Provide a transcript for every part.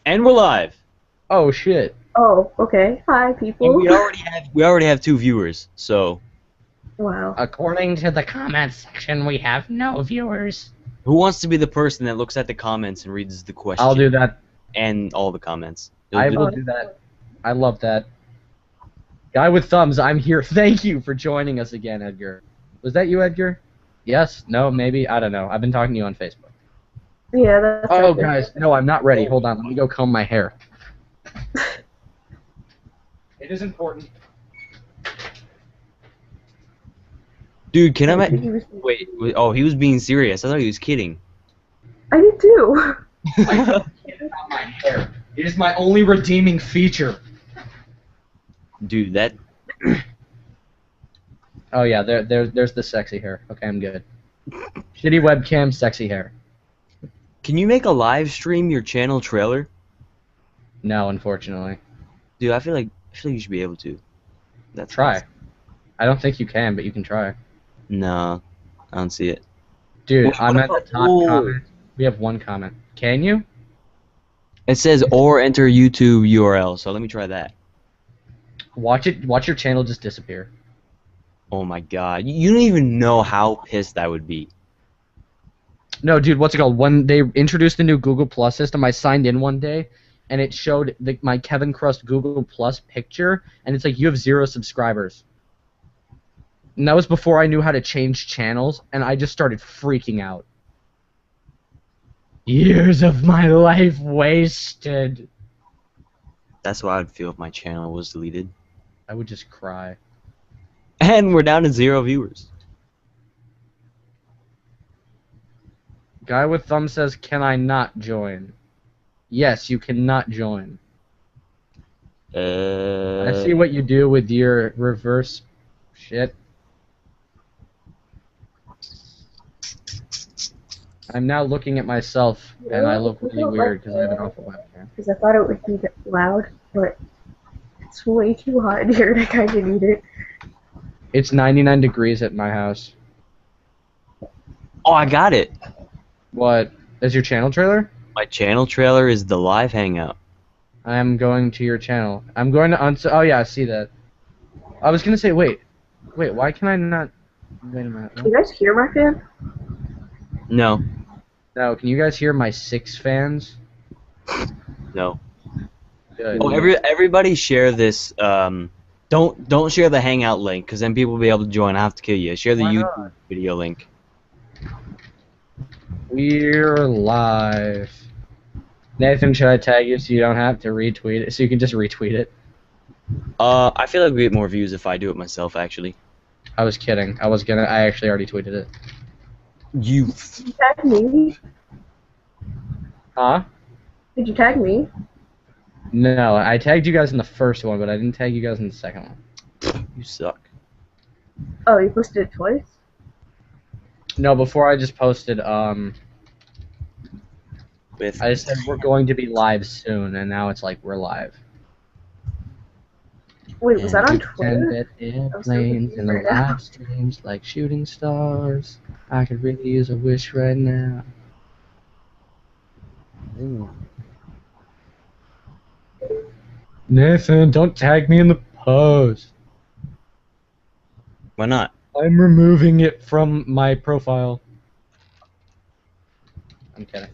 And we're live. Oh shit. Oh, okay. Hi, And people. we already have 2 viewers. So Wow. According to the comments section, we have no viewers. who wants to be the person that looks at the comments and reads the question? I'll do that. And all the comments. I will do that. I love that. Guy with thumbs, I'm here. Thank you for joining us again, Edgar. Was that you, Edgar? Yes? No? Maybe? I don't know. I've been talking to you on Facebook. Yeah, that's Oh, okay. guys. No, I'm not ready. Hold on. Let me go comb my hair. It is important. Dude, can I? Wait. Oh, he was being serious. I thought he was kidding. I did too. My hair. It is my only redeeming feature. Dude, that. Oh yeah, there's the sexy hair. Okay, I'm good. Shitty webcam, sexy hair. Can you make a live stream your channel trailer? No, unfortunately. Dude, I feel like you should be able to. That's Try. I don't think you can, but you can try. No, I don't see it. Dude, What I'm at the about- top Ooh. comment. We have one comment. Can you? It says or enter YouTube URL. So let me try that. Watch it. Watch your channel just disappear. Oh my god, you don't even know how pissed I would be. No, dude, what's it called? When they introduced the new Google Plus system, I signed in one day, and it showed my Kevin Krust Google Plus picture, and it's like you have 0 subscribers. And that was before I knew how to change channels, and I just started freaking out. Years of my life wasted. That's how I'd feel if my channel was deleted. I would just cry. And we're down to 0 viewers. Guy with thumb says, "Can I not join?" Yes, you cannot join. I see what you do with your reverse shit. I'm now looking at myself, and I look really weird because I have an awful webcam. Because I thought it would be loud, but it's way too hot in here and I kind of need it. It's 99 degrees at my house. Oh, I got it. What? Is your channel trailer? My channel trailer is the live hangout. I am going to your channel. I'm going to oh yeah, I see that. I was gonna say, wait, why can I not? Wait a minute. Can you guys hear my fan? No. No, can you guys hear my 6 fans? No. Good. Oh, everybody share this. Don't share the hangout link, because then people will be able to join. I have to kill you. Share the Why YouTube not? video link. We're live. Nathan, should I tag you so you don't have to retweet it? So you can just retweet it? I feel like we get more views if I do it myself, actually. I was kidding. I actually already tweeted it. You. Did you tag me? Huh? Did you tag me? No, I tagged you guys in the first one, but I didn't tag you guys in the second one. You suck. Oh, you posted it twice? No, before I just posted, With. I just said we're going to be live soon, and now it's like we're live. Wait, was that on And Twitter? that airplanes and the live streams like shooting stars. I could really use a wish right now. Nathan, don't tag me in the post. Why not? I'm removing it from my profile. I'm kidding.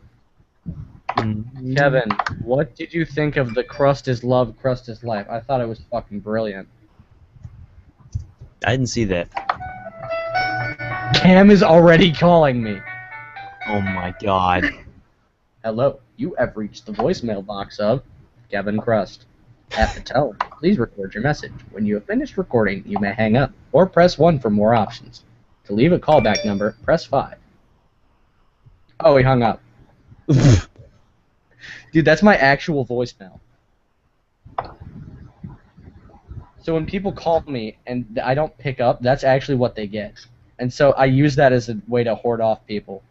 Kevin, what did you think of the Krust is Love, Krust is Life? I thought it was fucking brilliant. I didn't see that. Cam is already calling me. Oh my god. Hello, you have reached the voicemail box of Kevin Krust. At the tone, please record your message. When you have finished recording, you may hang up, or press 1 for more options. To leave a callback number, press 5. Oh, he hung up. Dude, that's my actual voicemail. So when people call me and I don't pick up, that's actually what they get. And so I use that as a way to hoard off people.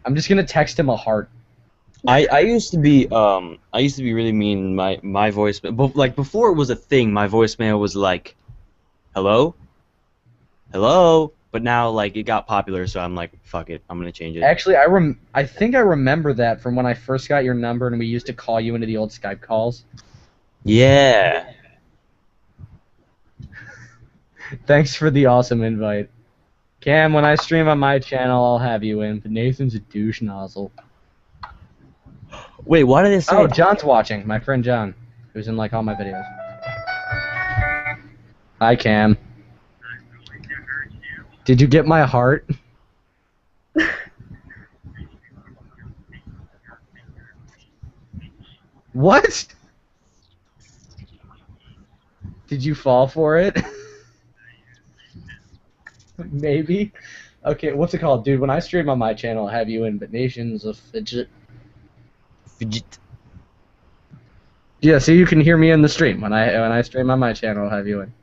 I'm just gonna text him a heart. I used to be really mean. My voicemail, but like before it was a thing, my voicemail was like, hello, hello, But now, like, it got popular, so I'm like, fuck it, I'm gonna change it. Actually, I think I remember that from when I first got your number and we used to call you into the old Skype calls. Yeah. Thanks for the awesome invite. Cam, when I stream on my channel, I'll have you in, but Nathan's a douche nozzle. Wait, why did it say? Oh, John's watching. My friend John, who's in like all my videos. Hi, Cam. Did you get my heart? What? Did you fall for it? Maybe. Okay, what's it called, dude? When I stream on my channel, I'll have you in, but Nation's a fidget. Fidget. Yeah, so you can hear me in the stream. When I stream on my channel, I'll have you in.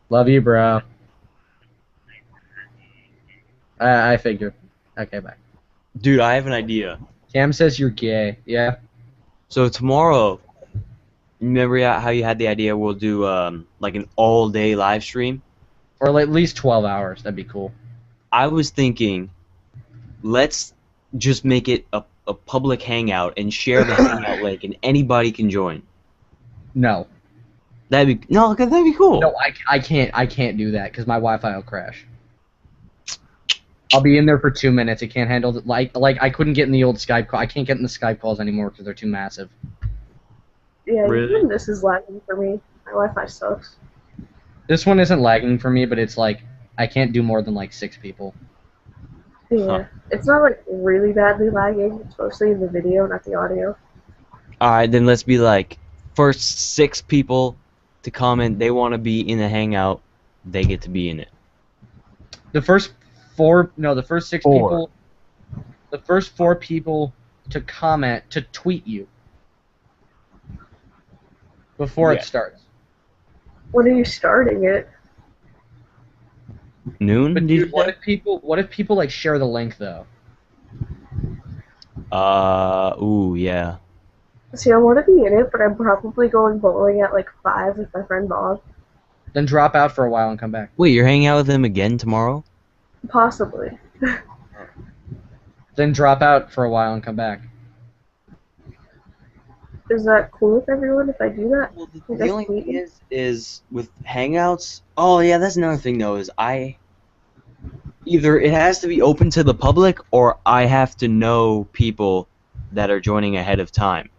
Love you, bro. I figured. Okay, bye. Dude, I have an idea. Cam says you're gay. Yeah. So tomorrow, remember how you had the idea we'll do like an all-day live stream? Or like at least 12 hours. That'd be cool. I was thinking, let's just make it a public hangout and share the hangout link, and anybody can join. No. That'd be cool. No, I can't do that because my Wi-Fi will crash. I'll be in there for 2 minutes. It can't handle it. Like I couldn't get in the old Skype call. I can't get in the Skype calls anymore because they're too massive. Yeah, Really? even this is lagging for me. My Wi-Fi sucks. This one isn't lagging for me, but it's like I can't do more than like 6 people. Yeah, Huh. it's not like really badly lagging. It's mostly in the video, not the audio. Alright, then let's be like, first 6 people to comment they want to be in the hangout, they get to be in it. The first 4 Four. people. The first 4 people to comment to tweet you before Yeah. it starts. When are you starting it? Noon? But did you dude, what say? if people like share the link though? Ooh, yeah. See, I want to be in it, but I'm probably going bowling at like 5 with my friend Bob. Then drop out for a while and come back. Wait, you're hanging out with him again tomorrow? Possibly. Then drop out for a while and come back. Is that cool with everyone if I do that? Well, You the guys only tweet thing me? is with hangouts. Oh yeah, that's another thing though. Is either it has to be open to the public, or I have to know people that are joining ahead of time,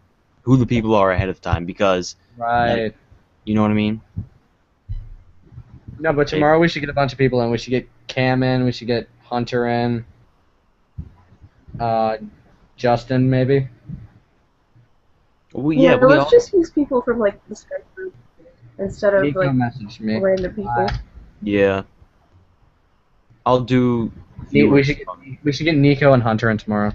who the people are ahead of time, because Right. you know what I mean. No, but tomorrow we should get a bunch of people in. We should get Cam in. We should get Hunter in. Justin maybe. Well, Yeah, yeah, we let's all, just use people from like the Skype group instead of Nico like messaged me. random people. yeah. I'll do. We should get Nico and Hunter in tomorrow.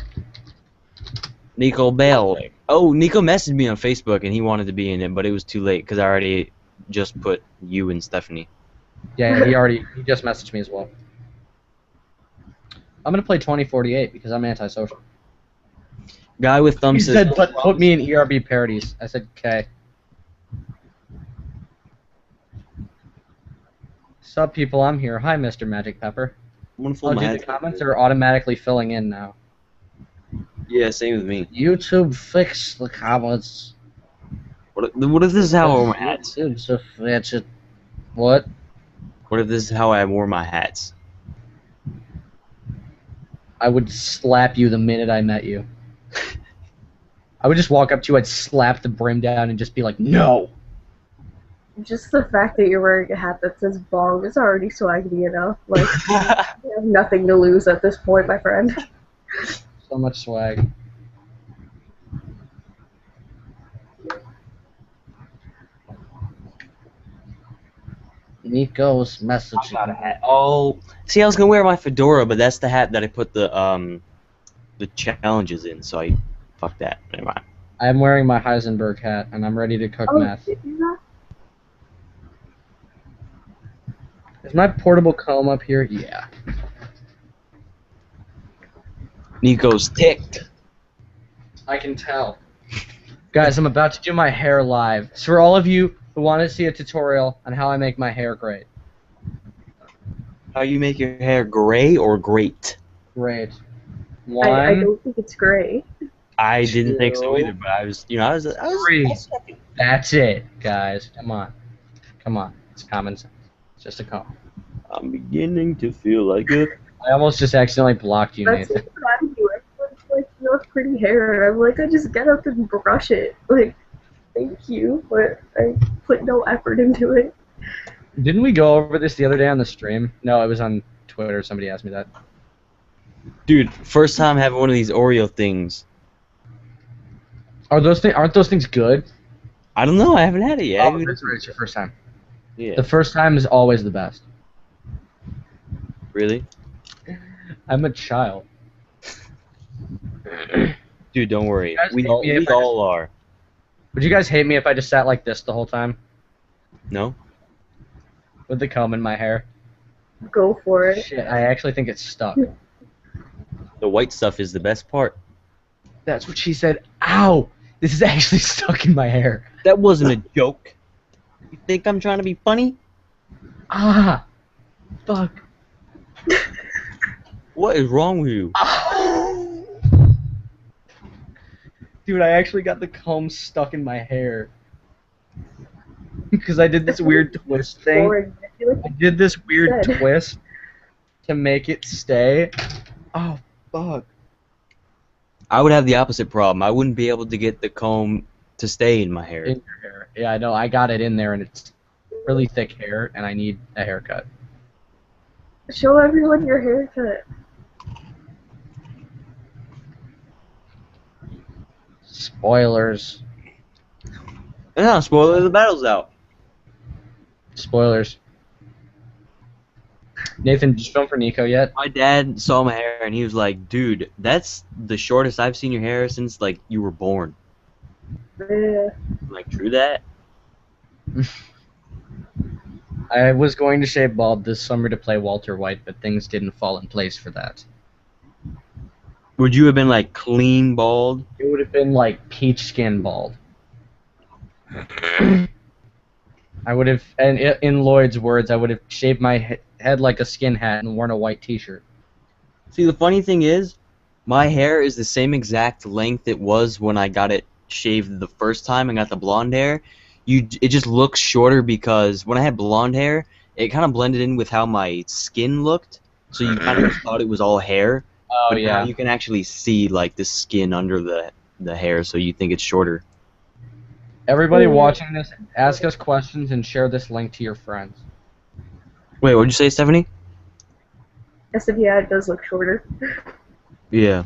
Nico Bell. Oh, Nico messaged me on Facebook and he wanted to be in it, but it was too late because I already just put you and Stephanie. Yeah, he just messaged me as well. I'm gonna play 2048 because I'm antisocial. Guy with He thumbs said, "But put me in ERB parodies." I said, "Okay." Sup, people? I'm here. Hi, Mr. Magic Pepper. Oh, dude, the comments are automatically filling in now. Yeah, same with me. YouTube fix the comments. What if this is how I wore my hats? YouTube's a fidget. What? What if this is how I wore my hats? I would slap you the minute I met you. I would just walk up to you, I'd slap the brim down and just be like, no! Just the fact that you're wearing a hat that says bong is already swaggy enough. Like, you have nothing to lose at this point, my friend. So much swag. Nico's message. Got a hat. Oh, see, I was gonna wear my fedora, but that's the hat that I put the challenges in. So I fuck that. Never mind. I'm wearing my Heisenberg hat, and I'm ready to cook Oh, meth. did you know? Is my portable comb up here? Yeah. Nico's ticked. I can tell. Guys, I'm about to do my hair live. So for all of you who want to see a tutorial on how I make my hair great, how you make your hair gray or great? Great. I One, don't think it's gray. I didn't think so Two, either, but I was, I was three. That's it, guys. Come on. Come on. It's common sense. It's just a comb. I'm beginning to feel like it. I almost just accidentally blocked you, That's Nathan. what I do. Everyone's like, you have pretty hair. And I'm like, I just get up and brush it. Like, thank you, but I put no effort into it. Didn't we go over this the other day on the stream? No, it was on Twitter. Somebody asked me that. Dude, first time having one of these Oreo things. Aren't those things good? I don't know, I haven't had it yet. Oh, that's right. It's your first time. Yeah. The first time is always the best. Really? I'm a child. Dude, don't worry. You guys We hate all, me if we I all are. Would you guys hate me if I just sat like this the whole time No? with the comb in my hair? Go for it. Shit, I actually think it's stuck. The white stuff is the best part. That's what she said. Ow! This is actually stuck in my hair. That wasn't a joke. You think I'm trying to be funny? Ah! Fuck. What is wrong with you? Dude, I actually got the comb stuck in my hair. Because I did this weird twist thing. Boring. I feel like I did this weird Good. twist to make it stay. Oh, fuck. I would have the opposite problem. I wouldn't be able to get the comb to stay in my hair. In your hair. Yeah, I know. I got it in there, and it's really thick hair, and I need a haircut. show everyone your haircut. Spoilers. Yeah, spoiler, the battle's out. Spoilers. Nathan, did you film for Nico yet? My dad saw my hair and he was like, dude, that's the shortest I've seen your hair since, like, you were born. Yeah. I'm like, true that? I was going to shave bald this summer to play Walter White, but things didn't fall in place for that. Would you have been, like, clean bald? It would have been like peach skin bald. I would have, and in Lloyd's words, I would have shaved my head like a skin hat and worn a white t-shirt. See, the funny thing is, my hair is the same exact length it was when I got it shaved the first time and got the blonde hair. It just looks shorter because when I had blonde hair, it kind of blended in with how my skin looked, so you kind of thought it was all hair. Oh But yeah. now you can actually see, like, the skin under the hair, so you think it's shorter. Everybody watching this, ask us questions and share this link to your friends. Wait, what'd you say, Stephanie? I said, yeah, it does look shorter. Yeah.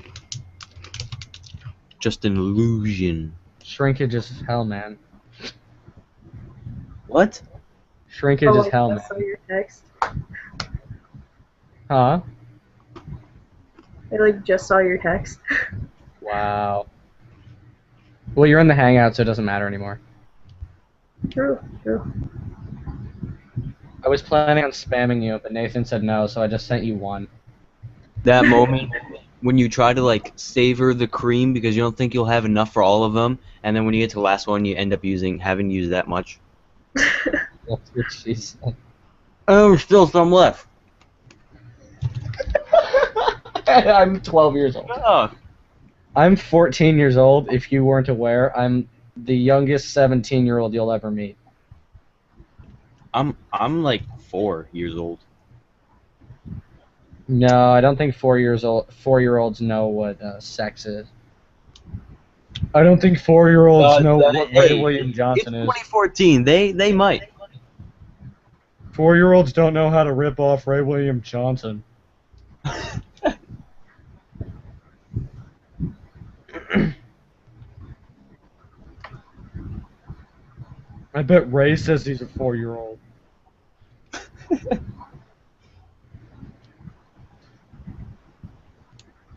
Just an illusion. Shrinkage is hell, man. What? Shrinkage is hell, I man. saw your text. Huh? I like just saw your text. Wow. Well, you're in the Hangout, so it doesn't matter anymore. True, true. I was planning on spamming you, but Nathan said no, so I just sent you one. That moment when you try to, like, savor the cream because you don't think you'll have enough for all of them, and then when you get to the last one, you end up having used that much. That's what she said. Oh, there's still some left. I'm 12 years old. Oh. I'm 14 years old. If you weren't aware, I'm the youngest 17-year-old you'll ever meet. I'm like 4 years old. No, I don't think 4-year-olds know what sex is. I don't think 4-year-olds know what hey, Ray William Johnson it's is. 2014. They might. 4-year-olds don't know how to rip off Ray William Johnson. I bet Ray says he's a 4-year-old.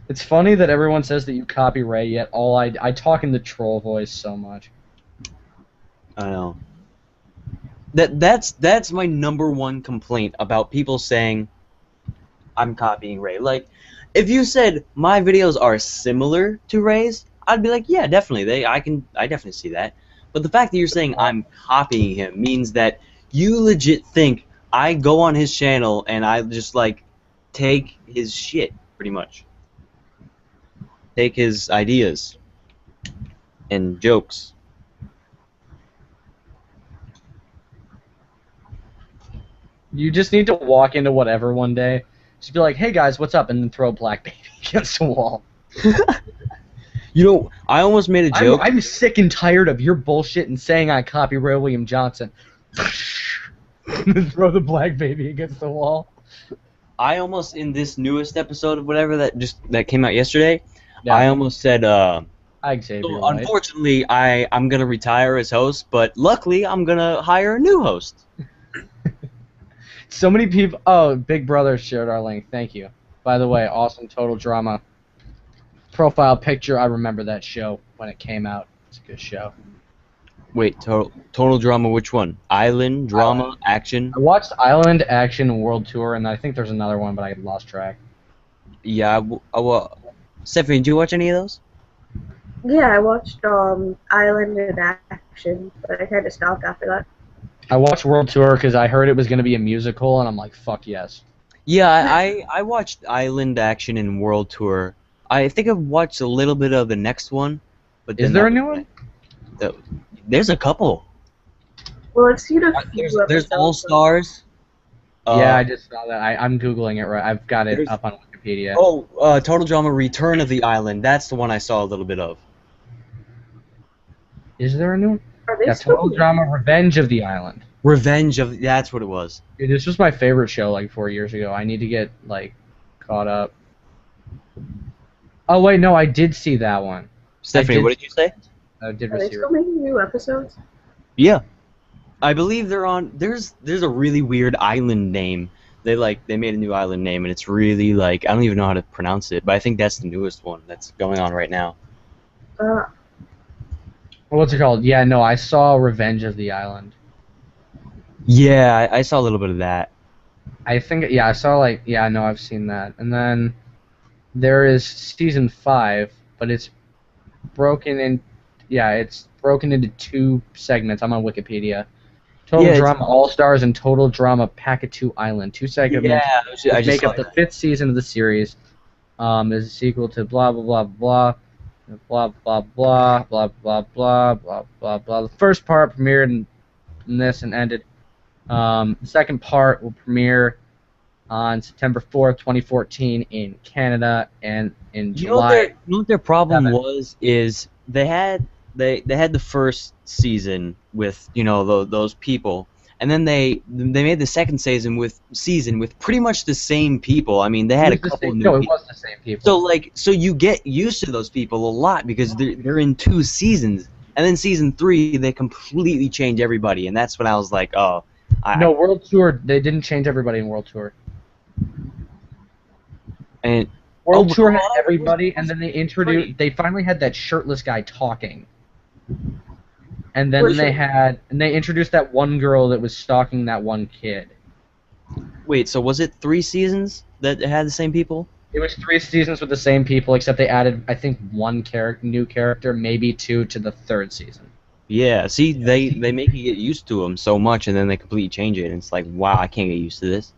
It's funny that everyone says that you copy Ray, yet I talk in the troll voice so much. I know. That's my number one complaint about people saying I'm copying Ray. Like, if you said my videos are similar to Ray's, I'd be like, yeah, definitely. I definitely see that. But the fact that you're saying I'm copying him means that you legit think I go on his channel and I just like take his shit pretty much. Take his ideas and jokes. You just need to walk into whatever one day, just be like, "Hey guys, what's up?" and then throw a black baby against the wall. You know, I almost made a joke. I'm sick and tired of your bullshit and saying I copyright William Johnson. Throw the black baby against the wall. I almost, in this newest episode of whatever that came out yesterday, Yeah. I almost said, Xavier so White. unfortunately, I'm gonna retire as host, but luckily, I'm gonna hire a new host. So many people. Oh, Big Brother shared our link. Thank you. By the way, awesome Total Drama profile picture. I remember that show when it came out. It's a good show. Wait, total drama? Which one? Island drama, action? I watched Island, Action, and World Tour, and I think there's another one, but I lost track. Yeah. Stephanie, did you watch any of those? Yeah, I watched Island in Action, but I kind of stopped after that. I watched World Tour because I heard it was going to be a musical, and I'm like, fuck yes. Yeah, I watched Island, Action, and World Tour. I think I've watched a little bit of the next one, but Is then there a new one? There's a couple. Well, I've seen a few There's episodes. All Stars. Yeah, I just saw that. I'm Googling it right. I've got it there's- up on Wikipedia. Total Drama: Return of the Island. That's the one I saw a little bit of. Is there a new one? Are they Yeah, still Total Drama: Revenge of the Island. Revenge of. That's what it was. Dude, this was my favorite show like 4 years ago. I need to get like caught up. Oh wait, no, I did see that one. Stephanie, what did you say? I did Are they receive still it. making new episodes? Yeah, I believe they're on. There's a really weird island name. They made a new island name, and it's really like I don't even know how to pronounce it. But I think that's the newest one that's going on right now. What's it called? Yeah, no, I saw Revenge of the Island. Yeah, I saw a little bit of that. I think, yeah, I saw no, I've seen that. And then there is season 5, but it's broken into 2 segments. I'm on Wikipedia. Total Yeah, Drama All Stars and Total Drama Pakatu Island. 2 segments. Yeah, I just make saw up the that. 5th season of the series. Is a sequel to blah blah blah blah. Blah blah blah blah blah blah blah blah blah. The first part premiered in this and ended. The second part will premiere on September 4th, 2014 in Canada and in July. You know what their problem 7th. was is they had the first season with those people, and then they made the second season with pretty much the same people. I mean, they had a couple of new No, it people. was the same people. So you get used to those people a lot because they're in 2 seasons, and then season 3 they completely change everybody, and that's when I was like, oh. No, World Tour, they didn't change everybody in World Tour. And World Oh, Tour had well, everybody, and then they finally had that shirtless guy talking. And then they introduced that one girl that was stalking that one kid. wait, so was it 3 seasons that had the same people? It was 3 seasons with the same people, except they added, I think, 1 new character, maybe 2 to the 3rd season. Yeah, see, they make you get used to them so much, and then they completely change it, and it's like, wow, I can't get used to this.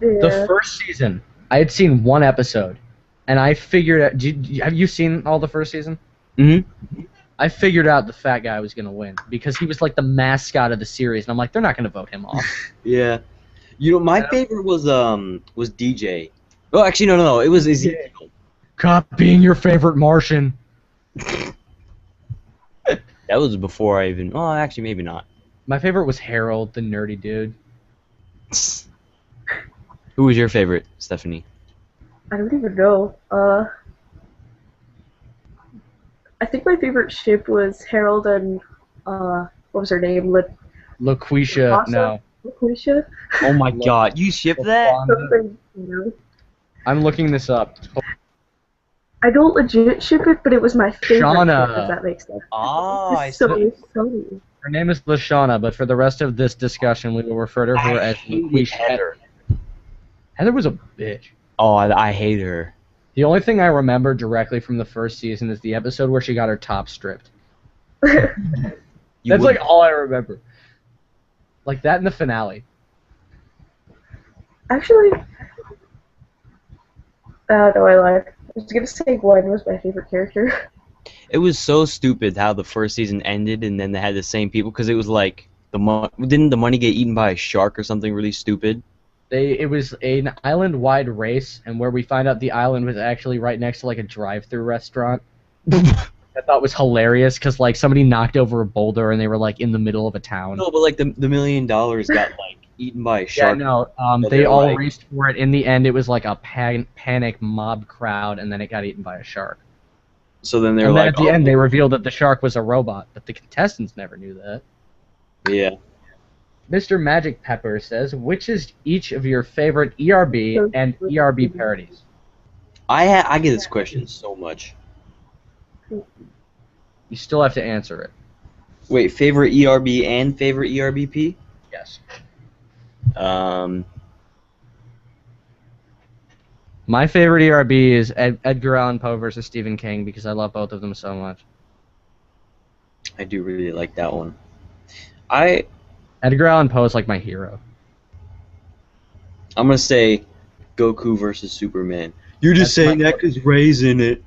Yeah. The first season, I had seen 1 episode, and I figured out. Have you seen all the first season? Mm-hmm. I figured out the fat guy was gonna win because he was like the mascot of the series, and I'm like, they're not gonna vote him off. Yeah. My favorite was DJ. Oh, actually, no, it was Ezekiel. Copying your favorite Martian. That was before I even. Oh, actually, maybe not. My favorite was Harold, the nerdy dude. Who was your favorite, Stephanie? I don't even know. I think my favorite ship was Harold and what was her name? LaQuisha, no. LaQuisha? Oh my God, you shipped that? Something, you know. I'm looking this up. I don't legit ship it, but it was my favorite Shauna. ship, if that makes sense. Oh, I It's so see. funny. Her name is LaShawna, but for the rest of this discussion, we will refer to her I as hated LaQuisha. Heather. Heather was a bitch. Oh, I hate her. The only thing I remember directly from the first season is the episode where she got her top stripped. You That's would- like all I remember. Like that in the finale. Actually, no, I lied. I was gonna say Gwen was my favorite character. It was so stupid how the first season ended, and then they had the same people because it was like didn't the money get eaten by a shark or something really stupid? It was an island-wide race, and where we find out the island was actually right next to like a drive-through restaurant. I thought was hilarious because like somebody knocked over a boulder and they were like in the middle of a town. No, but like the $1 million got like eaten by a Yeah, shark. no. But They they're all like- raced for it. In the end, it was like a panic mob crowd, and then it got eaten by a shark. So then they're And then like, at the end, they revealed that the shark was a robot, but the contestants never knew that. yeah. Mr. Magic Pepper says, which is each of your favorite ERB and ERB parodies? I get this question so much. You still have to answer it. Wait, favorite ERB and favorite ERBP? Yes. My favorite ERB is Edgar Allan Poe versus Stephen King because I love both of them so much. I do really like that one. Edgar Allan Poe is like my hero. I'm gonna say Goku versus Superman. You're just That's saying my- that because Ray's in it.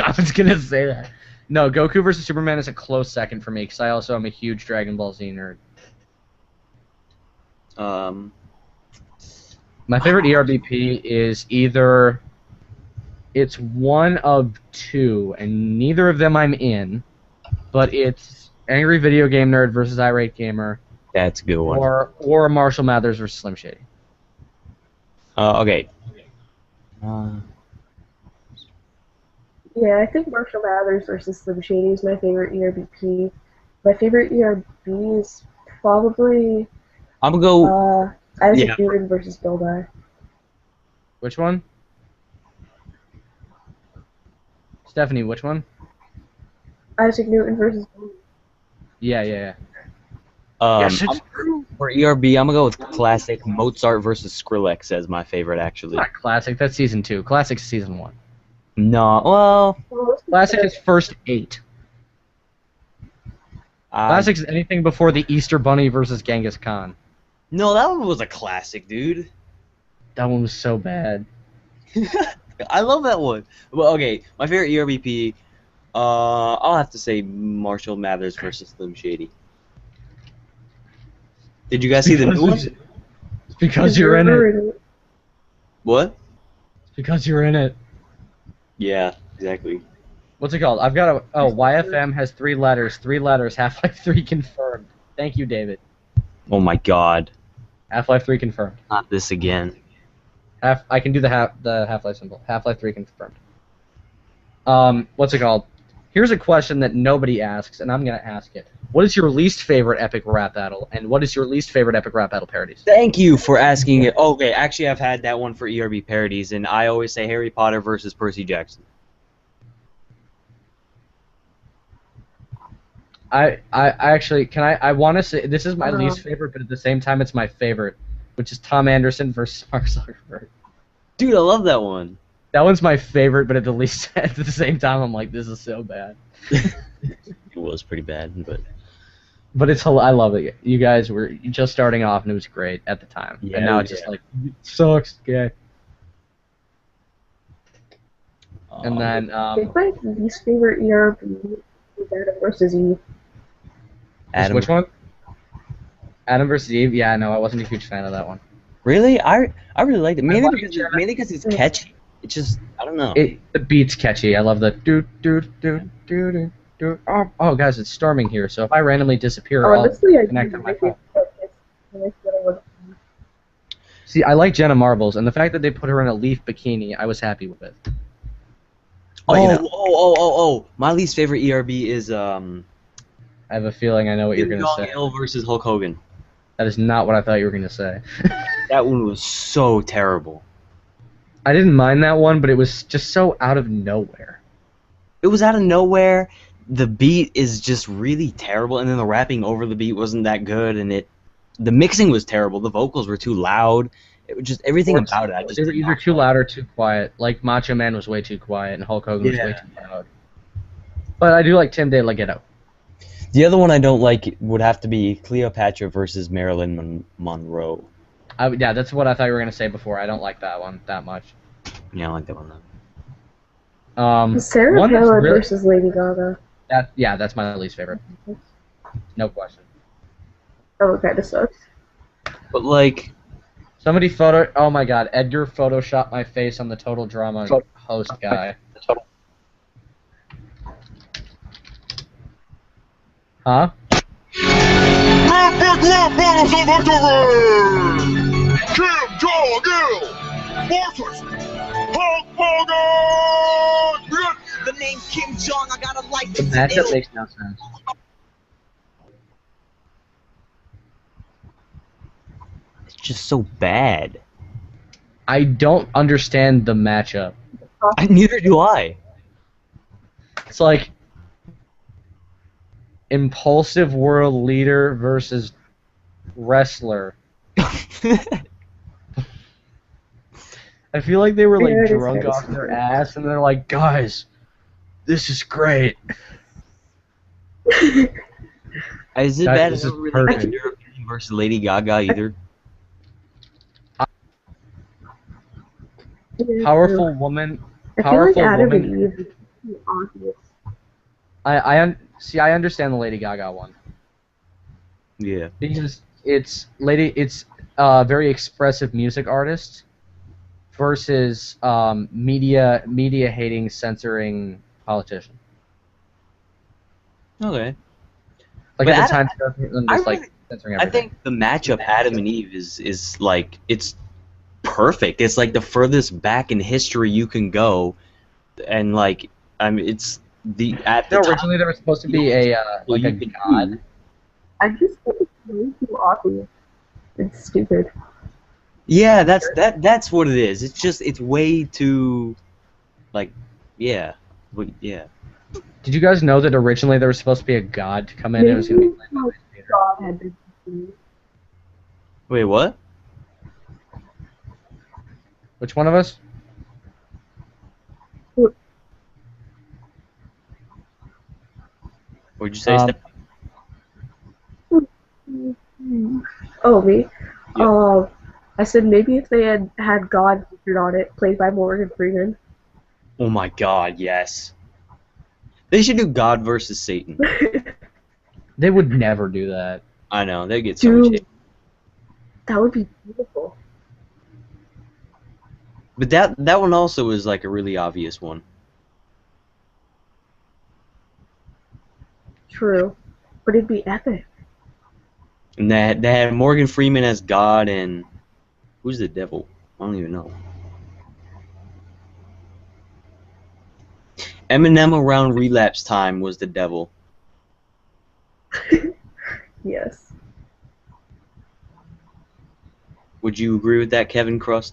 I was gonna say that. No, Goku versus Superman is a close second for me because I also am a huge Dragon Ball Z nerd. My favorite ERBP is either it's one of two, and neither of them I'm in, but it's Angry Video Game Nerd versus Irate Gamer, That's a good one. or Marshall Mathers versus Slim Shady. Okay. Yeah, I think Marshall Mathers versus Slim Shady is my favorite ERBP. My favorite ERB is probably I'm gonna go. Isaac Yeah. Newton versus Bill Nye. Which one? Stephanie, which one? Isaac Newton versus Bill Nye. Yeah. Yes, for ERB, I'm gonna go with classic Mozart versus Skrillex as my favorite, actually. Not classic. That's season 2. Classic's season 1. No, well, Classic is first 8. Classic is anything before the Easter Bunny versus Genghis Khan. no, that one was a classic, dude. That one was so bad. I love that one. Well, okay, my favorite ERBP, I'll have to say Marshall Mathers versus Slim Shady. Did you guys see the new one? It's because you're in it. What? It's because you're in it. Yeah, exactly. What's it called? I've got a. Oh, YFM has 3 letters. 3 letters. Half-Life 3 confirmed. Thank you, David. Oh my god. Half-Life 3 confirmed. Not this again. I can do the Half-Life symbol. Half-Life 3 confirmed. What's it called? Here's a question that nobody asks, and I'm gonna ask it. What is your least favorite epic rap battle, and what is your least favorite epic rap battle parodies? Thank you for asking it. Okay, actually, I've had that one for ERB parodies, and I always say Harry Potter versus Percy Jackson. I actually I want to say this is my least favorite, but at the same time it's my favorite, which is Tom Anderson versus Mark Zuckerberg. Dude, I love that one. That one's my favorite, but at the same time I'm like, this is so bad. It was pretty bad, But it's I love it. You guys were just starting off and it was great at the time, Yeah, and now it's just like it sucks. Okay. And then I think my least favorite ERB is Adam versus Eve. Adam. which one? Adam versus Eve. Yeah, no, I wasn't a huge fan of that one. Really? I really liked it. like Mainly because it's catchy. It's just I don't know. The beat's catchy. I love the do do do do do do. Oh, guys, it's storming here. So if I randomly disappear, Honestly, I I'll connect do to my like phone. it. See, I like Jenna Marbles, and the fact that they put her in a leaf bikini, I was happy with it. But, you know, Oh! My least favorite ERB is I have a feeling I know what you're Kim gonna say. Jong-il versus Hulk Hogan. That is not what I thought you were gonna say. That one was so terrible. I didn't mind that one, but it was just so out of nowhere. It was out of nowhere. The beat is just really terrible, and then the rapping over the beat wasn't that good, and the mixing was terrible. The vocals were too loud. It was just everything about it. I just They were did either not too like. loud or too quiet. Like Macho Man was way too quiet, and Hulk Hogan was way Yeah. too loud. But I do like Tim De La Ghetto. The other one I don't like would have to be Cleopatra versus Marilyn Monroe. Yeah, that's what I thought you were gonna say before. I don't like that one that much. Yeah, I like that one though. Sarah One that's Palin really versus Lady Gaga. that's my least favorite. No question. Oh, kind of sucks. But like, Somebody oh my god, Edgar photoshopped my face on the Total Drama host guy. Huh? Kim Jong-il versus Hulk Hogan! The name Kim Jong, I got a life. The matchup makes no sense. it's just so bad. I don't understand the matchup. Neither do I. It's like impulsive world leader versus wrestler. I feel like they were like Yeah, it is drunk kinda off their stupid. ass and they're like, guys, this is great. Is it Guys, bad? this I is don't really perfect. like European versus Lady Gaga either. Powerful woman. I feel like Powerful Adam woman. and Eve is too obvious. See, I understand the Lady Gaga one Yeah. because it's very expressive music artist versus media hating censoring politician. Okay. Like But at the Adam- time, them I just like really- censoring I everything. think the matchup Adam and Eve is like it's perfect. It's like the furthest back in history you can go, and like I mean it's at the No, time originally there was supposed to be a like a you can god. do. I just think it's way too obvious. It's stupid. Yeah, that's what it is. It's way too like yeah. Yeah. Did you guys know that originally there was supposed to be a god to come in? And it was going to be played by Maybe Vader? God had been confused. Wait, what? Which one of us? What'd you say, Um, Steph? Oh, me? Yeah. I said maybe if they had God featured on it, played by Morgan Freeman. Oh my god, yes. They should do God versus Satan. They would never do that. I know, they get so much Dude, hate. that would be beautiful. But that one also is like a really obvious one. True. But it'd be epic. And they had Morgan Freeman as God and who's the devil? I don't even know. Eminem around relapse time was the devil. Yes. Would you agree with that, Kevin Krust?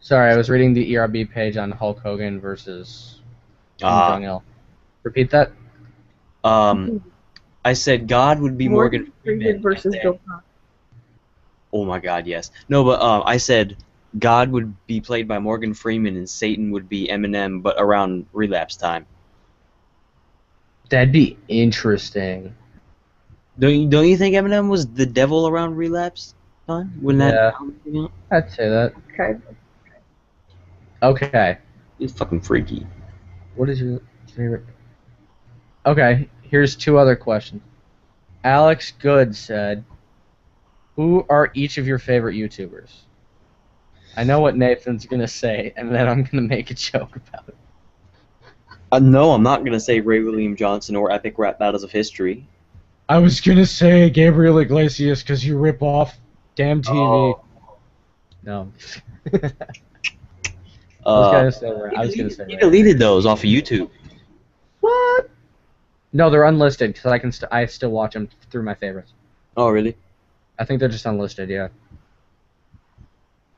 Sorry, I was reading the ERB page on Hulk Hogan versus Kim Jong-il. Repeat that. I said God would be Morgan Freeman versus and Bill then- Cosby. Oh my God, yes. No, but I said God would be played by Morgan Freeman and Satan would be Eminem, but around relapse time. That'd be interesting. Don't you think Eminem was the devil around relapse time? Wouldn't that? Yeah. I'd say that. Kind of. Okay. He's fucking freaky. What is your favorite? Okay, here's two other questions. Alex Good said, "Who are each of your favorite YouTubers?" I know what Nathan's gonna say, and then I'm gonna make a joke about it. No, I'm not gonna say Ray William Johnson or Epic Rap Battles of History. I was gonna say Gabriel Iglesias because you rip off damn TV. Oh. No. I Uh, was gonna say. he deleted those off of YouTube. What? No, they're unlisted because I still watch them through my favorites. Oh, really? I think they're just unlisted. Yeah.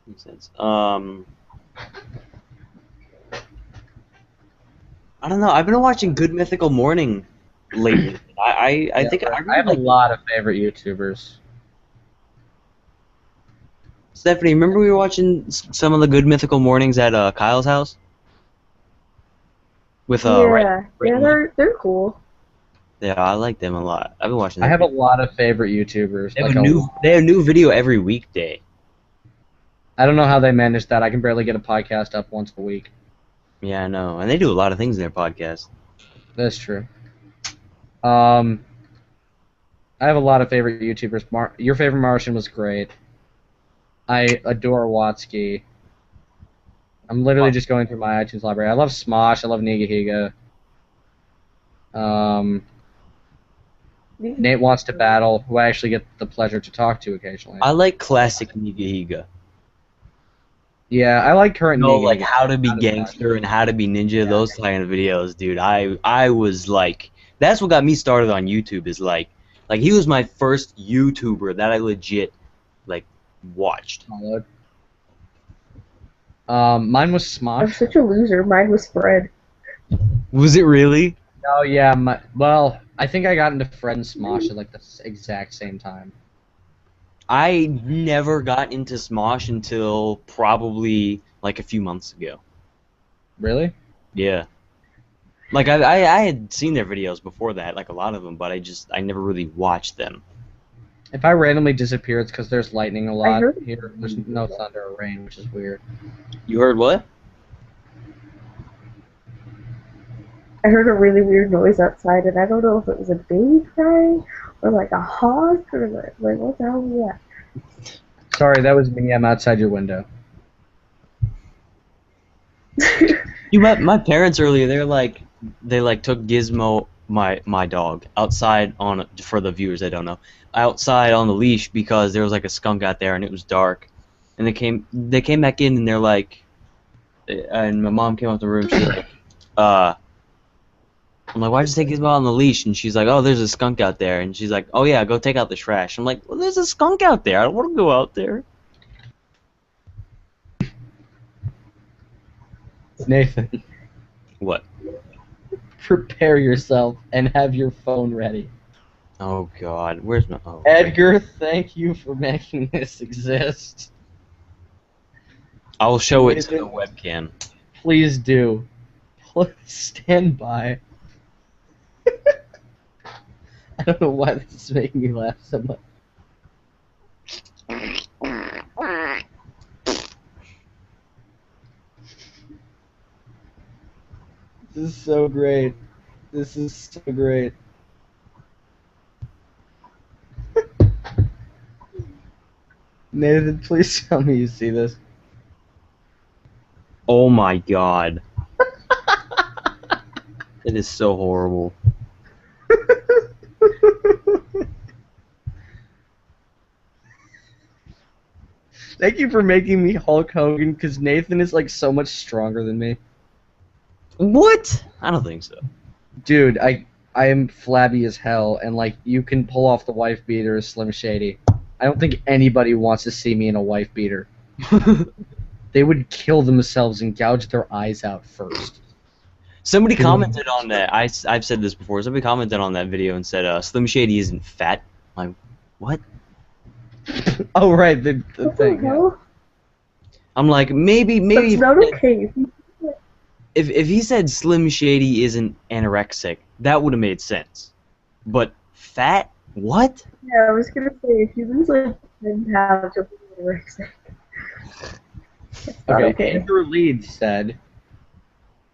Makes sense. I don't know. I've been watching Good Mythical Morning lately. I think I really have like a lot of favorite YouTubers. Stephanie, remember we were watching some of the Good Mythical Mornings at Kyle's house? With yeah, Ray- they're cool. Yeah, I like them a lot. I've been watching I them. have a lot of favorite YouTubers. They have like a new video every weekday. I don't know how they manage that. I can barely get a podcast up once a week. Yeah, I know. And they do a lot of things in their podcast. That's true. I have a lot of favorite YouTubers. Your favorite Martian was great. I adore Watsky. I'm literally just going through my iTunes library. I love Smosh. I love Nigahiga. Nate Wants to Battle, who I actually get the pleasure to talk to occasionally. I like classic Nigahiga. Yeah, I like current No, Nigahiga. like How to Be Gangster and How to Be Ninja, those kind of videos, dude. I was like, that's what got me started on YouTube. Is like he was my first YouTuber that I legit like watched. Mine was I'm Smosh. such a loser. Mine was Fred. Was it really? Oh yeah, well, I think I got into Fred and Smosh at like the exact same time. I never got into Smosh until probably like a few months ago. Really? Yeah. Like I had seen their videos before that, like a lot of them, but I never really watched them. If I randomly disappear, it's because there's lightning a lot heard- here. There's no thunder or rain, which is weird. You heard what? I heard a really weird noise outside, and I don't know if it was a baby crying or like a hawk or like what the hell was that? Sorry, that was me. I'm outside your window. You met my parents earlier. They took Gizmo, my dog, outside on, for the viewers I don't know, outside on the leash because there was like a skunk out there and it was dark, and they came back in and they're like, and my mom came out the room. She's like, I'm like, why'd you take Gizmo on the leash? And she's like, oh, there's a skunk out there. And she's like, oh yeah, go take out the trash. I'm like, well, there's a skunk out there. I don't want to go out there. Nathan, What? prepare yourself and have your phone ready. Oh God, where's my? Oh, Edgar, thank you for making this exist. I will show it to the webcam. Please do. Please stand by. I don't know why this is making me laugh so much. This is so great. This is so great. Nathan, please tell me you see this. Oh my God. It is so horrible. Thank you for making me Hulk Hogan, because Nathan is like so much stronger than me. What? I don't think so. Dude, I am flabby as hell, and like you can pull off the wife beater as Slim Shady. I don't think anybody wants to see me in a wife beater. They would kill themselves and gouge their eyes out first. Somebody commented on that. I've said this before. Somebody commented on that video and said, Slim Shady isn't fat. I'm like, what? Oh right, the What thing. the Yeah. hell? I'm like, maybe That's not okay. if he said Slim Shady isn't anorexic, that would have made sense. But fat? What? Yeah, I was gonna say if you lose like 10 pounds, you'll be anorexic. It's not Okay, Andrew Leeds said,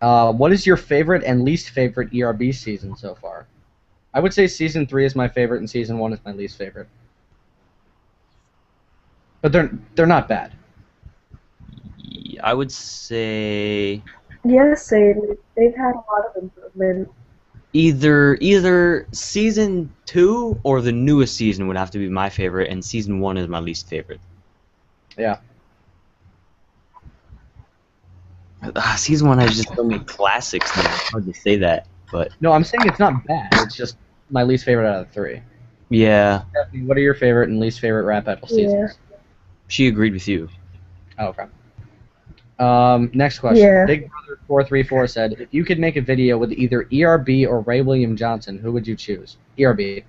what is your favorite and least favorite ERB season so far? I would say season 3 is my favorite and season 1 is my least favorite. But they're not bad. I would say Yeah, same. They've had a lot of improvement. either season 2 or the newest season would have to be my favorite, and season 1 is my least favorite. Yeah. Season 1 has just so many classics now. It's hard to say that, but No, I'm saying it's not bad. It's just my least favorite out of 3. yeah, Stephanie, what are your favorite and least favorite rap battle seasons? she agreed with you. Oh, okay. Next question. Yeah. Big Brother 434 said, if you could make a video with either ERB or Ray William Johnson, who would you choose? ERB.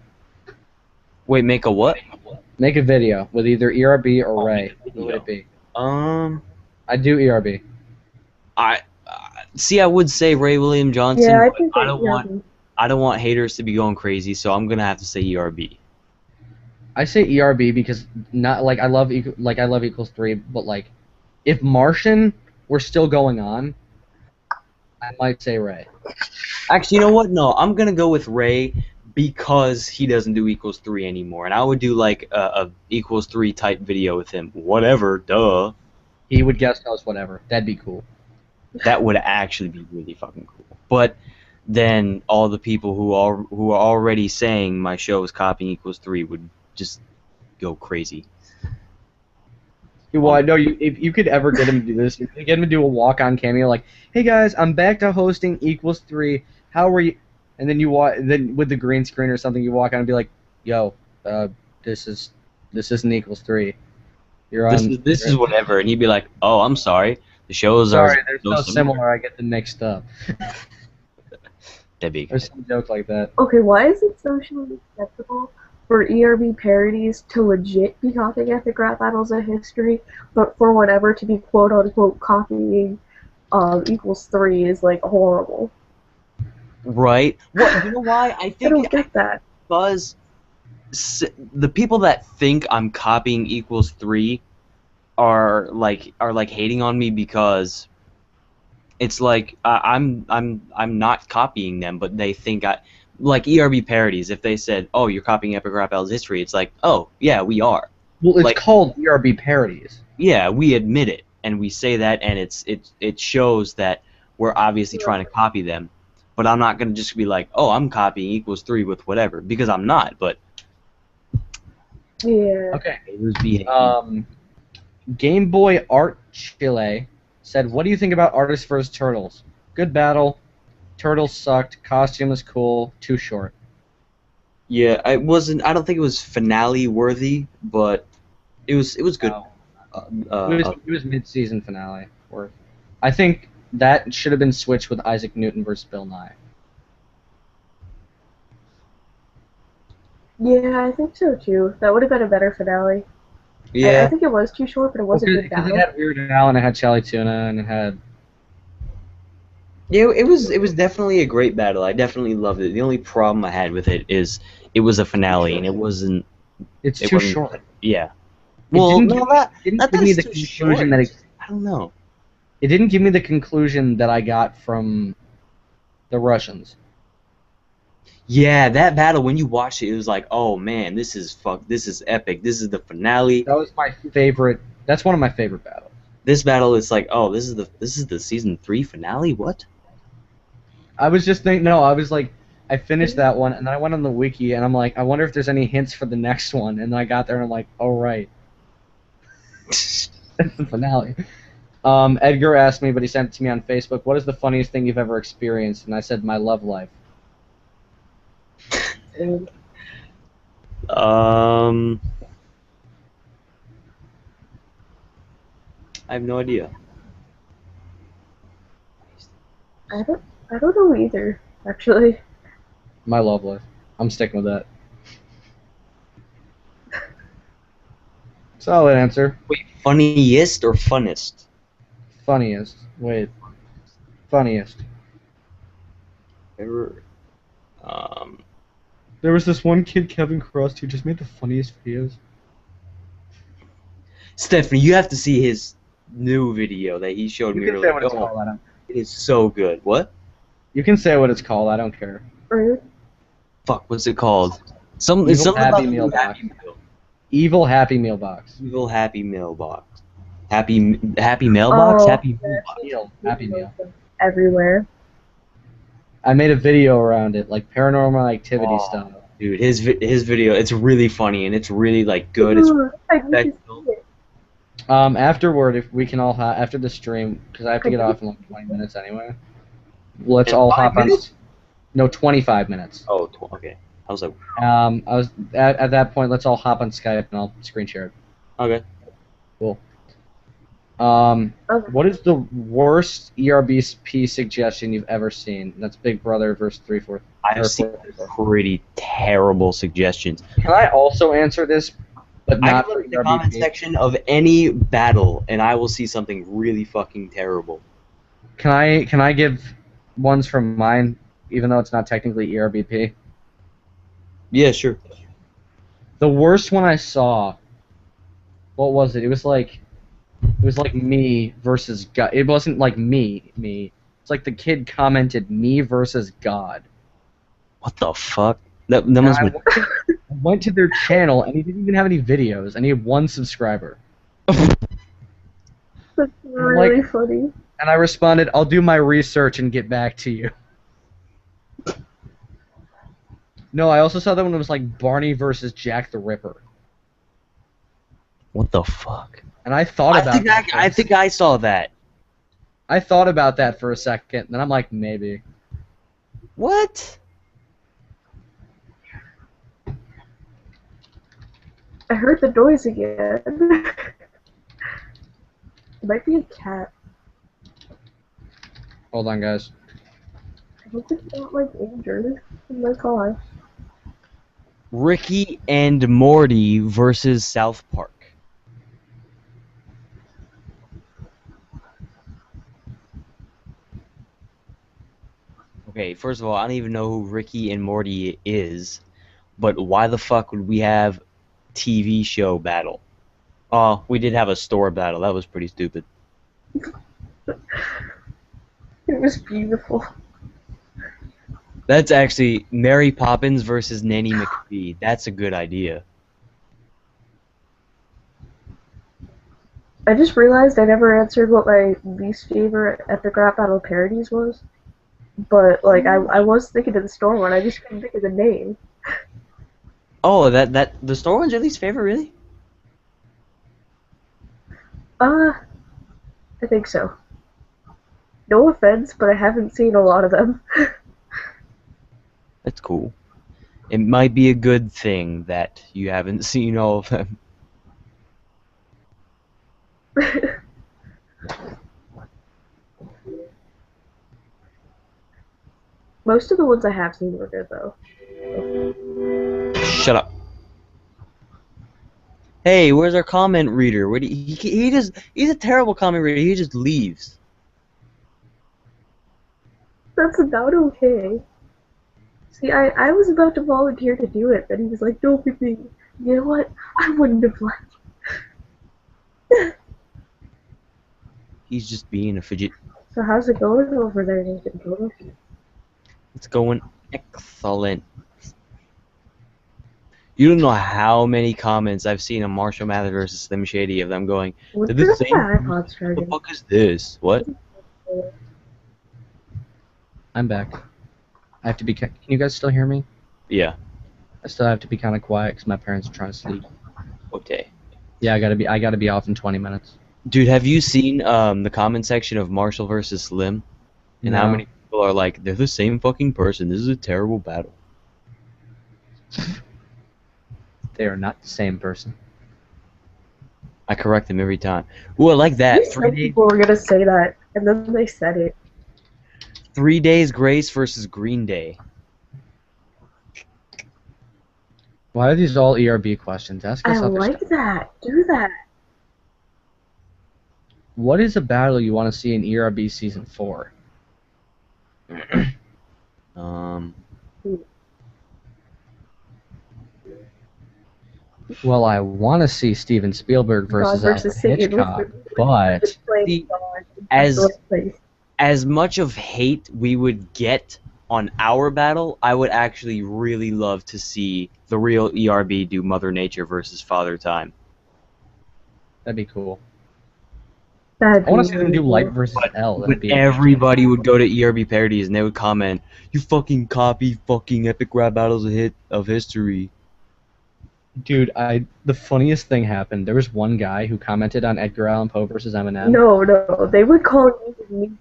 Wait, make a what? Make a video with either ERB or Ray. Who would it be? I'd do ERB. I see. I would say Ray William Johnson, Yeah, I but think I don't want haters to be going crazy, so I'm gonna have to say ERB. I say ERB because not like I love equals 3, but like If Martian were still going on, I might say Ray. Actually, you know what? No, I'm gonna go with Ray because he doesn't do equals 3 anymore, and I would do like a equals 3 type video with him. Whatever, duh. He would guest host whatever. That'd be cool. That would actually be really fucking cool. But then all the people who are already saying my show is copying equals 3 would just go crazy. Well, I know you. If you could ever get him to do this, you could get him to do a walk-on cameo, like, "Hey guys, I'm back to hosting equals 3. How are you?" And then then with the green screen or something, you walk on and be like, "Yo, this isn't equals 3. You're on. This is whatever," and he'd be like, "Oh, I'm sorry. The shows Sorry, are they're so similar. I get them mixed up." That'd be There's some joke like that. Okay, why is it socially acceptable for ERB parodies to legit be copying epic rap battles of history, but for whatever to be quote unquote copying equals 3 is like horrible? right. Well, you know why? I I think don't get that. because the people that think I'm copying equals 3 are like hating on me because it's like I'm not copying them, but they think I like ERB parodies. If they said, "Oh, you're copying Epic Rap Battles history," it's like, "Oh, yeah, we are." Well, it's Like- called ERB parodies. Yeah, we admit it, and we say that, and it shows that we're obviously trying to copy them. But I'm not gonna just be like, "Oh, I'm copying equals 3 with whatever," because I'm not. But Yeah. Okay. haters be Game Boy Art Chile said, "What do you think about Artists vs. Turtles? Good battle. Turtles sucked. Costume was cool. Too short." Yeah, I don't think it was finale worthy, but it was good. No. It was mid-season finale. Or, I think that should have been switched with Isaac Newton versus Bill Nye. Yeah, I think so too. That would have been a better finale. I Yeah, think it was too short, but it was a good Because it battle. had Weird Al and it had Charlie Tuna and it had... yeah, it was definitely a great battle. I definitely loved it. The only problem I had with it is it was a finale and it wasn't. It's It too wasn't- short. Yeah. It Well, didn't no, give- that It didn't that give me is the too conclusion short. that I don't know. it didn't give me the conclusion that I got from the Russians. Yeah, that battle when you watched it, it was like, oh man, this is epic. This is the finale. That was my favorite. That's one of my favorite battles. This battle is like, oh, this is the season 3 finale. What? I was just thinking. No, I was like, I finished that one, and then I went on the wiki, and I'm like, I wonder if there's any hints for the next one. And then I got there, and I'm like, oh right, that's the finale. Edgar asked me, but he sent it to me on Facebook. What is the funniest thing you've ever experienced? And I said, my love life. I have no idea. I don't know either, actually. My love life. I'm sticking with that. Solid answer. Wait, funniest or funnest? Funniest. Wait. Funniest. Ever. There was this one kid, Kevin Krust, who just made the funniest videos. Stephanie, you have to see his new video that he showed You me can earlier. say what it's Oh, called. I don't. it is so good. What? You can say what it's called. I don't care. Rude. Fuck, what's it called? It's something Evil about Happy the Meal Happy Box. Meal. Evil Happy Meal Box. Evil Happy Meal Box. Happy Mailbox? Oh, Happy yeah. Meal. Happy Meal. Everywhere. I made a video around it, like paranormal activity Oh. stuff. Dude, his video, it's really funny and it's really like good. It's Ooh, I need to respectful. see it. Afterward, if we can all after the stream, because I have to get off in like 20 minutes anyway. Let's In all 5 hop minutes? on. No, 25 minutes. Oh, okay. I was like, I was at that point. Let's all hop on Skype and I'll screen share it. okay. Cool. Okay. What is the worst ERBP suggestion you've ever seen? That's Big Brother versus 3-4. I've seen pretty terrible suggestions. Can I also answer this, but I not can for look in the comment ERBP? section of any battle and I will see something really fucking terrible. Can I give ones from mine, even though it's not technically ERBP? Yeah, sure. The worst one I saw. What was it? It was like It was like me versus God. It wasn't like me. It's like the kid commented me versus God. What the fuck? That And must I have went to their channel, and he didn't even have any videos, and he had 1 subscriber. That's I'm really like- funny. And I responded, "I'll do my research and get back to you." No, I also saw that one. It was like Barney versus Jack the Ripper, What the fuck? and I thought about. I think I saw that. I thought about that for a second, and then I'm like, maybe. What? I heard the noise again. It might be a cat. Hold on, guys. I hope it's not like injured. Oh my gosh. Ricky and Morty versus South Park. Okay, first of all, I don't even know who Ricky and Morty is, but why the fuck would we have TV show battle? Oh, we did have a store battle. That was pretty stupid. It was beautiful. That's actually Mary Poppins versus Nanny McPhee. That's a good idea. I just realized I never answered what my least favorite Epic Rap Battle parodies was. But, like, I was thinking of the store one, I just couldn't think of the name. Oh, that the store one's your least favorite, really? I think so. No offense, but I haven't seen a lot of them. That's cool. It might be a good thing that you haven't seen all of them. Most of the ones I have seen were good, though. Shut up. Hey, where's our comment reader? Where do he's a terrible comment reader. He just leaves. That's not okay. See, I was about to volunteer to do it, but he was like, don't be me. You know what? I wouldn't have left. He's just being a fidget. So how's it going over there, Nathan? It's going excellent. You don't know how many comments I've seen on Marshall Mathers versus Slim Shady of them going, What's did the this same iPod what the charging? fuck is this? What? I'm back. I have to be. Can you guys still hear me? Yeah. I still have to be kind of quiet because my parents are trying to sleep. Okay. Yeah, I gotta be off in 20 minutes. Dude, have you seen the comment section of Marshall versus Slim? And how No. many people are like, they're the same fucking person. This is a terrible battle. They are not the same person. I correct them every time. Ooh, I like that. Some people were gonna say that, and then they said it. 3 Days Grace versus Green Day. Why are these all ERB questions? Ask I us other like stuff. that. Do that. What is a battle you want to see in ERB Season 4? Well, I want to see Steven Spielberg versus God versus Alfred Satan. Hitchcock, but Just playing See, God. as- That's the place. As much of hate we would get on our battle, I would actually really love to see the real ERB do Mother Nature versus Father Time. that'd be cool. That'd I want be to see them do really Light cool. versus L. But That'd be everybody would go to ERB parodies and they would comment, "You fucking copy fucking epic rap battles of history." Dude, the funniest thing happened. There was one guy who commented on Edgar Allan Poe versus Eminem. No, they would call you me.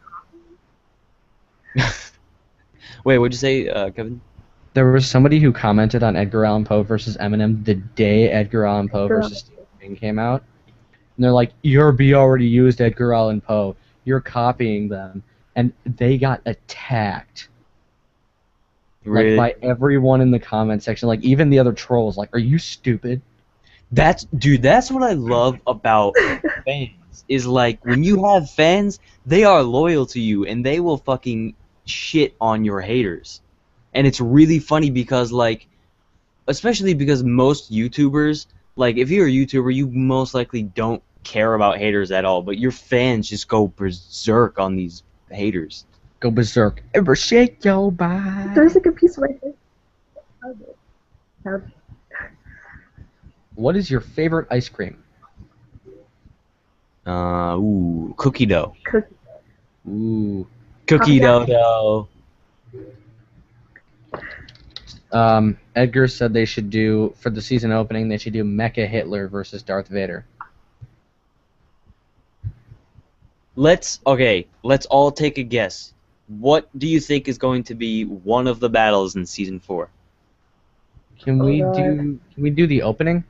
Wait, what'd you say, Kevin? There was somebody who commented on Edgar Allan Poe versus Eminem the day Edgar Allan Poe versus Stephen King came out. And they're like, ERB already used Edgar Allan Poe. You're copying them. And they got attacked. Really? Like, by everyone in the comment section. Like, even the other trolls. Like, are you stupid? That's what I love about fans. Is like when you have fans, they are loyal to you and they will fucking shit on your haters. And it's really funny because like, especially because most YouTubers, like if you're a YouTuber, you most likely don't care about haters at all, but your fans just go berserk on these haters. Go berserk. Ever shake your body. There's like a piece of my face. Found What is your favorite ice cream? Cookie dough. cookie. Ooh. Cookie Copycat. dough. Edgar said they should do, for the season opening, they should do Mecha Hitler versus Darth Vader. Let's all take a guess. What do you think is going to be one of the battles in season 4? Can Oh, we God. do the opening?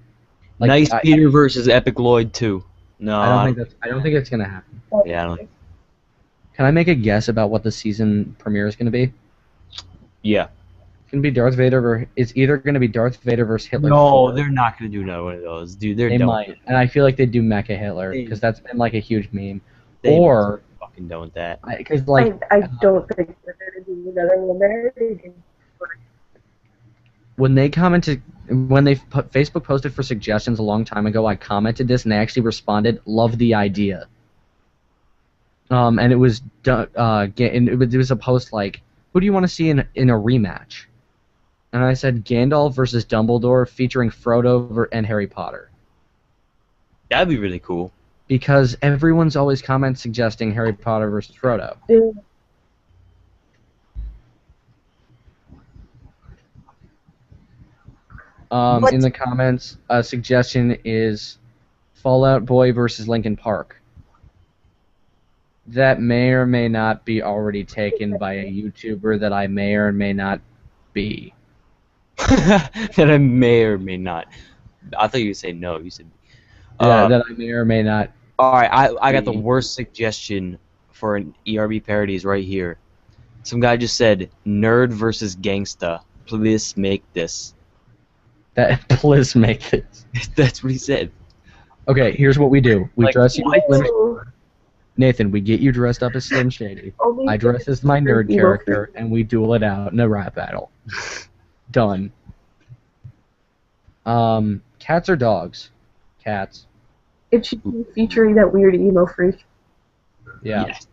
Like, Nice I Peter versus Epic Lloyd 2. No, don't think it's gonna happen. yeah, I don't. Can I make a guess about what the season premiere is gonna be? Yeah. It's gonna be Darth Vader. It's either gonna be Darth Vader versus Hitler. No, 4. they're not gonna do another one of those, dude. They're They done. might, and I feel like they do Mecha Hitler They- because that's been like a huge meme. They Or fucking done with that. because like I don't think they're gonna do another one there. when they commented, when they Facebook posted for suggestions a long time ago, I commented this and they actually responded, "Love the idea." And it was it was a post like, "Who do you want to see in a rematch?" And I said Gandalf versus Dumbledore featuring Frodo and Harry Potter. That'd be really cool. Because everyone's always suggesting Harry Potter versus Frodo. Dude, What? In the comments, a suggestion is Fallout Boy versus Linkin Park. That may or may not be already taken by a YouTuber that I may or may not be. That I may or may not. I thought you would say no. You said. That I may or may not. All right, I got the worst suggestion for an ERB parodies right here. Some guy just said nerd versus gangsta. Please make this. That please make this. That's what he said. Okay, here's what we do. We Like, dress you what? Slim, oh, Nathan, we get you dressed up as Slim Shady. only I dress as my nerd emo character, and we duel it out in a rap battle. Done. Cats or dogs? Cats. It should be featuring that weird emo freak. Yeah. Yes.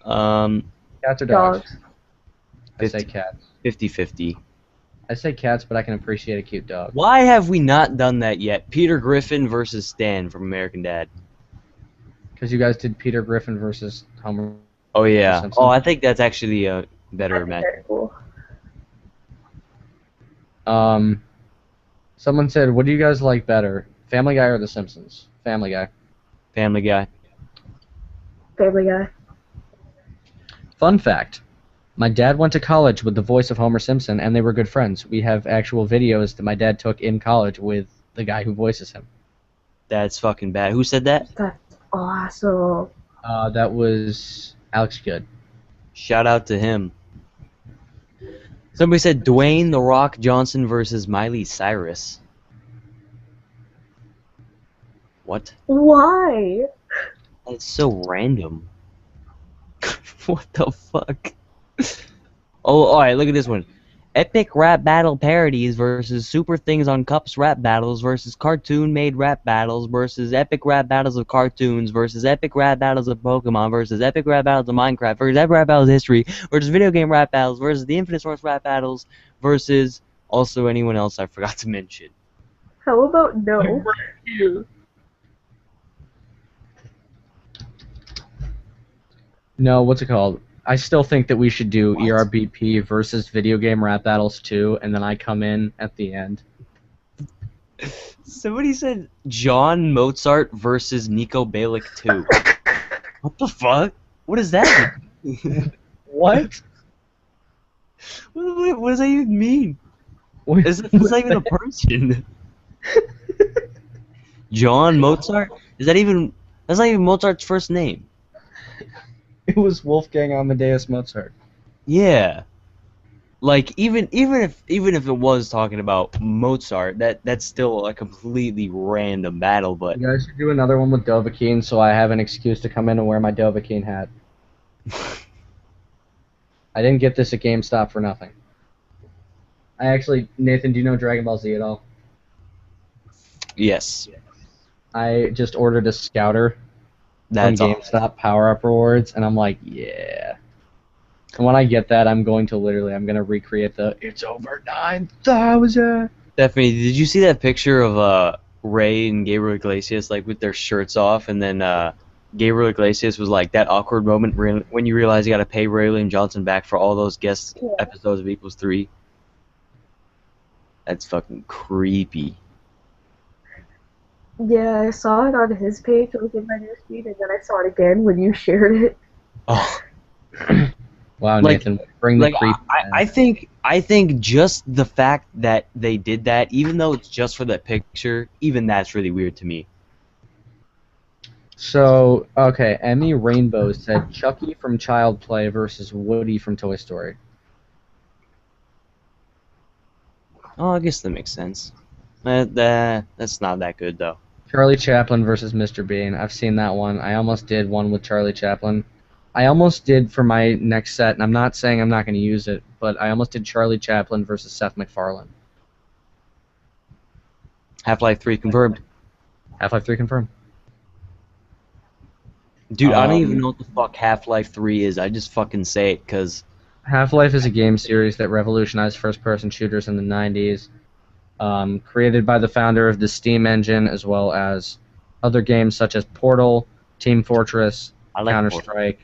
Cats or dogs? Dogs. I say cats. 50-50. I say cats, but I can appreciate a cute dog. Why have we not done that yet? Peter Griffin versus Stan from American Dad. Because you guys did Peter Griffin versus Homer. Oh yeah. Simpson. Oh, I think that's actually a better That'd be match. very cool. Someone said, what do you guys like better, Family Guy or The Simpsons? Family Guy. Family Guy. Family Guy. Fun fact. My dad went to college with the voice of Homer Simpson, and they were good friends. We have actual videos that my dad took in college with the guy who voices him. That's fucking bad. Who said that? That's awesome. That was Alex Good. Shout out to him. Somebody said Dwayne The Rock Johnson versus Miley Cyrus. What? Why? That's so random. What the fuck? Oh, alright, look at this one. Epic rap battle parodies versus Super Things on Cups rap battles versus cartoon-made rap battles versus epic rap battles of cartoons versus epic rap battles of Pokemon versus epic rap battles of Minecraft versus epic rap battles of history versus video game rap battles versus the Infinite Source rap battles versus also anyone else I forgot to mention. How about no? No, what's it called? I still think that we should do What? ERBP versus video game rap battles too, and then I come in at the end. Somebody said John Mozart versus Nico Bellic 2. What the fuck? What is that? What? What does that even mean? That's not even a person. John Mozart? Is that even? That's not even Mozart's first name. It was Wolfgang Amadeus Mozart. Yeah. Like even if it was talking about Mozart, that's still a completely random battle. But You guys should do another one with Dovahkiin, so I have an excuse to come in and wear my Dovahkiin hat. I didn't get this at GameStop for nothing. Nathan, do you know Dragon Ball Z at all? yes, I just ordered a Scouter That's from all. GameStop power-up rewards, and I'm like, yeah. And when I get that, I'm going to recreate the "It's over 9,000." Stephanie, did you see that picture of Ray and Gabriel Iglesias like with their shirts off, and then Gabriel Iglesias was like that awkward moment when you realize you got to pay Ray William Johnson back for all those guest Yeah. episodes of Equals 3? That's fucking creepy. Yeah, I saw it on his page, like in my newsfeed, and then I saw it again when you shared it. Oh, Wow, Like- Nathan, bring the like creep. I think just the fact that they did that, even though it's just for that picture, even that's really weird to me. So, okay, Emmy Rainbow said Chucky from Child Play versus Woody from Toy Story. Oh, I guess that makes sense. That's not that good though. Charlie Chaplin versus Mr. Bean. I've seen that one. I almost did one with Charlie Chaplin. I almost did for my next set, and I'm not saying I'm not going to use it, but I almost did Charlie Chaplin versus Seth MacFarlane. Half-Life 3 confirmed. Half-Life 3 confirmed. Dude, I don't even know what the fuck Half-Life 3 is. I just fucking say it because Half-Life is a game series that revolutionized first-person shooters in the 90s. Created by the founder of the Steam engine, as well as other games such as Portal, Team Fortress, I like Counter-Strike.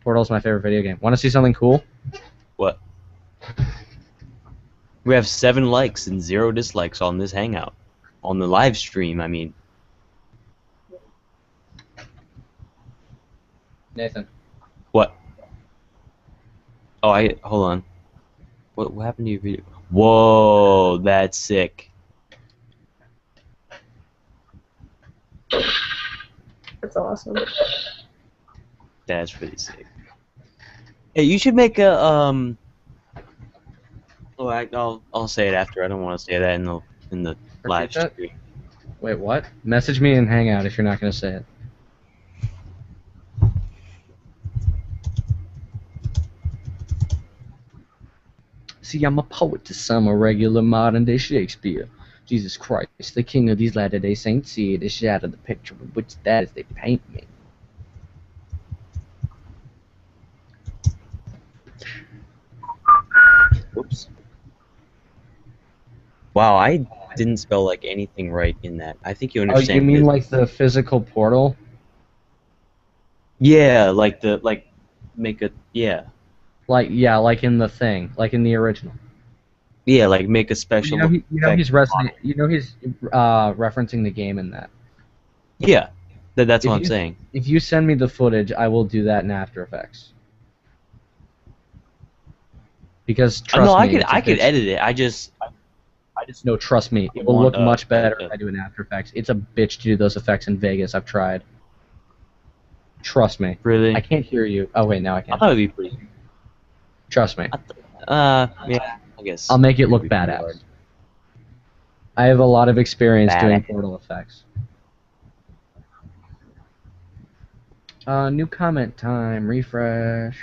Portal's my favorite video game. Want to see something cool? What? We have 7 likes and 0 dislikes on this Hangout. On the live stream, I mean. Nathan. What? Oh, hold on. What happened to your video? Whoa, that's sick. That's awesome. That's really sick. Hey, you should make a Oh, I'll say it after. I don't want to say that in the live that? stream. Wait, what? Message me in Hangout if you're not going to say it. See, I'm a poet to some, a regular modern-day Shakespeare. Jesus Christ, the king of these latter-day saints, see the shadow, the picture with which that is they paint me. Whoops. Wow, I didn't spell like anything right in that. I think you Oh, understand. you mean this. like the physical portal? Yeah, make a Like, yeah, like in the thing, like in the original. yeah, like make a special. You know effect he's referencing the game in that. Yeah, that's If what I'm you- saying. If you send me the footage, I will do that in After Effects. Because trust No, me, I could edit it. I just No, trust me, it will look much better if I do it in After Effects. It's a bitch to do those effects in Vegas. I've tried. Trust me. really. I can't hear you. Oh wait, now I I can. thought it'd be pretty. Trust me. Yeah, I guess. I'll make it look It'd be pretty badass. hard. I have a lot of experience doing Badass. portal effects. New comment time. Refresh.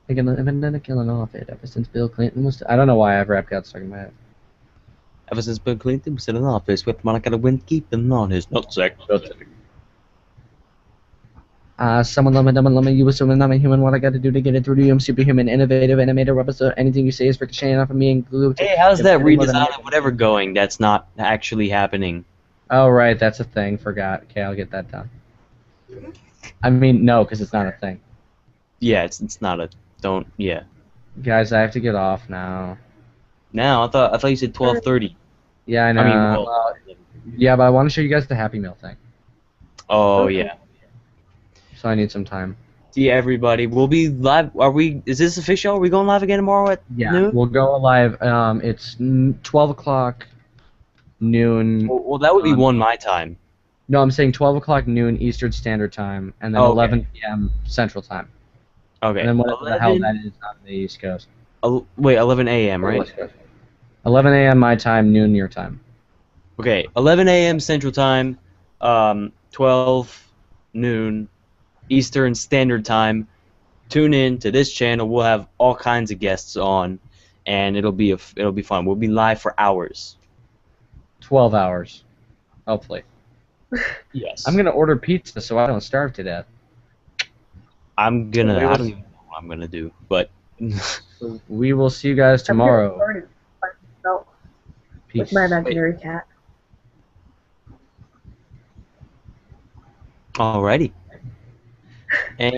I've been killing off it ever since Bill Clinton was. I don't know why I have rap gods stuck in my head. Ever since Bill Clinton was in an office with Monica Lewinsky, keeping on his nutsack. Someone love me, you assuming I'm a human. What I gotta do to get it through to you? I'm superhuman, innovative, animator, webisode. Anything you say is ricocheting off of me and glue. Hey, how's that redesign of whatever going? That's not actually happening. Oh, right, that's a thing. Forgot. Okay, I'll get that done. I mean, no, because it's not a thing. Yeah, it's not a yeah. Guys, I have to get off now. Now I thought you said 12:30. Yeah, I know. I mean, Well, yeah, but I want to show you guys the Happy Meal thing. oh yeah. So I need some time. See everybody. We'll be live. Is this official? Are we going live again tomorrow at noon? We'll go live. It's 12 o'clock noon. Well, that would be 1 my time. No, I'm saying 12 o'clock noon Eastern Standard Time, and then Okay. 11 p.m. Central Time. Okay. And then whatever the hell that is on the East Coast. Wait, 11 a.m. right? West Coast. 11 a.m. my time, noon your time. Okay, 11 a.m. Central Time, 12 noon Eastern Standard Time. Tune in to this channel. We'll have all kinds of guests on, and it'll be fun. We'll be live for hours. 12 hours. Hopefully. Yes. I'm gonna order pizza so I don't starve to death. I'm gonna. We I will- don't even know what I'm gonna do, but We will see you guys I'm getting tomorrow. started by myself Peace. with my imaginary cat. alrighty. And